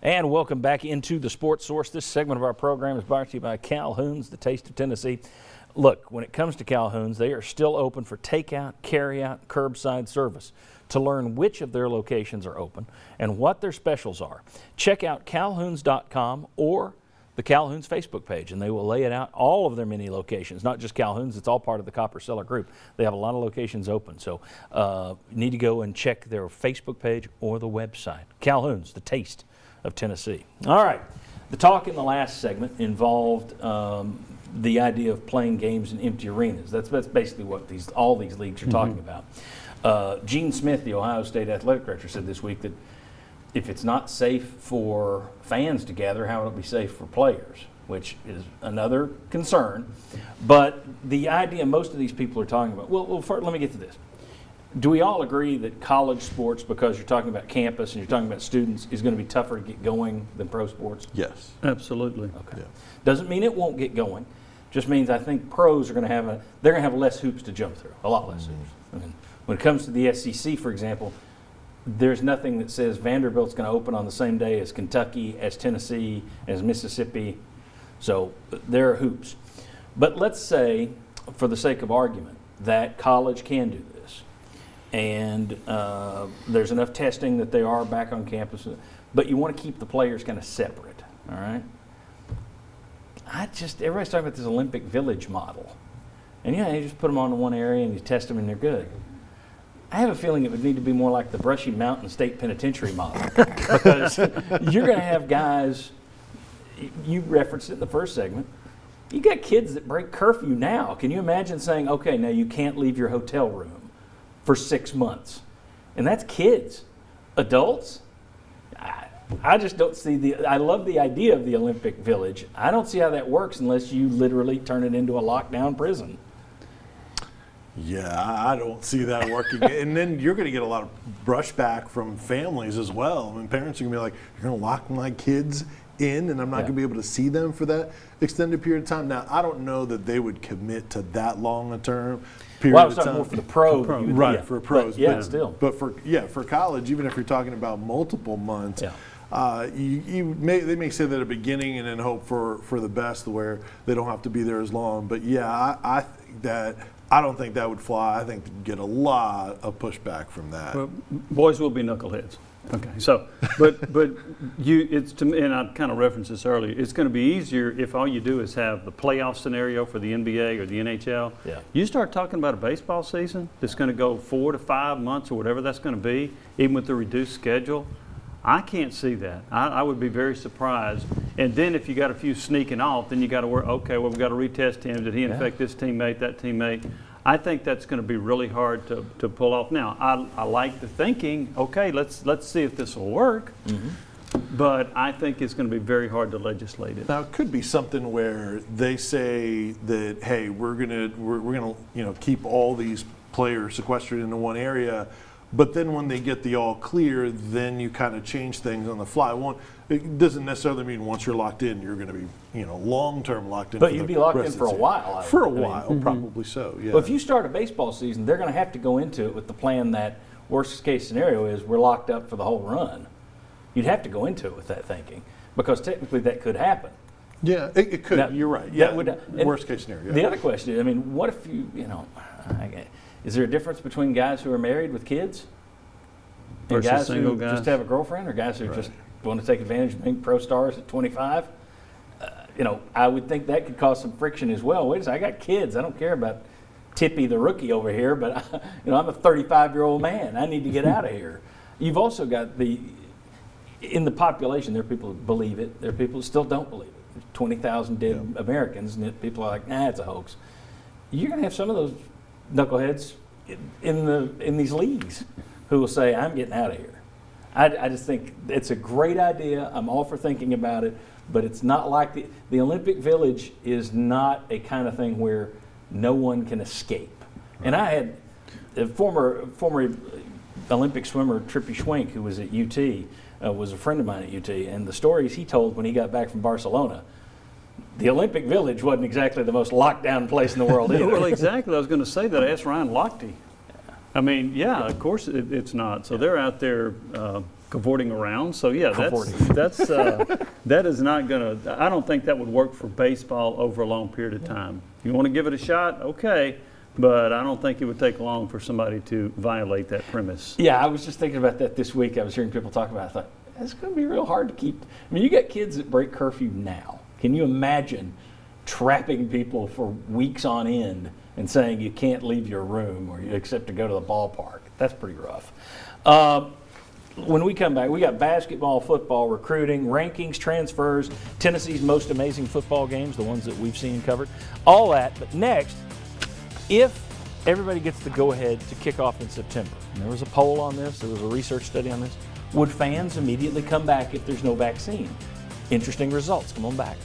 And welcome back into the Sports Source. This segment of our program is brought to you by Calhoun's, the Taste of Tennessee. Look, when it comes to Calhoun's, they are still open for takeout, carryout, curbside service. To learn which of their locations are open and what their specials are, check out calhouns.com or the Calhoun's Facebook page, and they will lay it out, all of their many locations, not just Calhoun's. It's all part of the Copper Cellar Group. They have a lot of locations open, so you need to go and check their Facebook page or the website. Calhoun's, the Taste of Tennessee. All right, the talk in the last segment involved the idea of playing games in empty arenas. That's basically what all these leagues are talking about. Gene Smith, the Ohio State athletic director, said this week that if it's not safe for fans to gather, how will it be safe for players? Which is another concern. But the idea most of these people are talking about, well first, let me get to this. Do we all agree that college sports, because you're talking about campus and you're talking about students, is going to be tougher to get going than pro sports? Yes. Absolutely. Okay. Yeah. Doesn't mean it won't get going. Just means I think pros are going to have less hoops to jump through, a lot less hoops. I mean, when it comes to the SEC, for example, there's nothing that says Vanderbilt's going to open on the same day as Kentucky, as Tennessee, as Mississippi. So there are hoops. But let's say, for the sake of argument, that college can do this. And there's enough testing that they are back on campus. But you want to keep the players kind of separate, all right? Everybody's talking about this Olympic Village model. And you just put them on in one area and you test them and they're good. I have a feeling it would need to be more like the Brushy Mountain State Penitentiary model. Because you're going to have guys, you referenced it in the first segment, you got kids that break curfew now. Can you imagine saying, okay, now you can't leave your hotel room for 6 months? And that's kids. Adults? I just don't see I love the idea of the Olympic Village. I don't see how that works unless you literally turn it into a lockdown prison. Yeah, I don't see that working. And then you're going to get a lot of brushback from families as well. I mean, parents are going to be like, you're going to lock my kids in and I'm not going to be able to see them for that extended period of time. Now, I don't know that they would commit to that long a term period Well, I was of talking time. more for the pro. Right, for pros. But, yeah, still. But for college, even if you're talking about multiple months, they may say that at the beginning and then hope for the best where they don't have to be there as long. But yeah, I don't think that would fly. I think you'd get a lot of pushback from that. Well, boys will be knuckleheads. Okay, so, but it's to me, and I kind of referenced this earlier, it's going to be easier if all you do is have the playoff scenario for the NBA or the NHL. Yeah. You start talking about a baseball season that's going to go 4 to 5 months or whatever that's going to be, even with the reduced schedule. I can't see that. I would be very surprised. And then if you got a few sneaking off, then you got to worry, okay, well, we've got to retest him. Did he infect this teammate, that teammate? I think that's going to be really hard to pull off. Now, I like the thinking, okay, let's see if this will work. Mm-hmm. But I think it's going to be very hard to legislate it. Now, it could be something where they say that, hey, we're gonna keep all these players sequestered into one area. But then when they get the all clear, then you kind of change things on the fly. It doesn't necessarily mean once you're locked in, you're going to be, long-term locked in. But you'd be locked in for a while. For a while, probably so, yeah. Well, if you start a baseball season, they're going to have to go into it with the plan that worst case scenario is we're locked up for the whole run. You'd have to go into it with that thinking because technically that could happen. Yeah, it could. Now, you're right. Yeah, worst case scenario. The other question is, what if is there a difference between guys who are married with kids and versus guys single who guys? just have a girlfriend or guys who just want to take advantage of being pro stars at 25? I would think that could cause some friction as well. Wait a second, I got kids. I don't care about Tippy the rookie over here, but I'm a 35-year-old man. I need to get out of here. You've also got in the population, there are people who believe it. There are people who still don't believe it. There's 20,000 dead Americans, and people are like, it's a hoax. You're going to have some of those knuckleheads in these leagues who will say, I'm getting out of here. I just think it's a great idea. I'm all for thinking about it, but it's not like the Olympic Village is not a kind of thing where no one can escape. Right. And I had a former Olympic swimmer, Trippy Schwenk, who was at UT, was a friend of mine at UT, and the stories he told when he got back from Barcelona, the Olympic Village wasn't exactly the most locked down place in the world either. Well, exactly. I was going to say that. Ask Ryan Lochte. I mean, of course it's not. So they're out there cavorting around. So yeah, Cavorting. that is not going to. I don't think that would work for baseball over a long period of time. If you want to give it a shot, okay, but I don't think it would take long for somebody to violate that premise. Yeah, I was just thinking about that this week. I was hearing people talk about it. I thought, it's going to be real hard to keep. I mean, you got kids that break curfew now. Can you imagine trapping people for weeks on end and saying you can't leave your room or except to go to the ballpark? That's pretty rough. When we come back, we got basketball, football, recruiting, rankings, transfers, Tennessee's most amazing football games, the ones that we've seen and covered, all that. But next, if everybody gets the go-ahead to kick off in September, and there was a poll on this, there was a research study on this, would fans immediately come back if there's no vaccine? Interesting results. Come on back.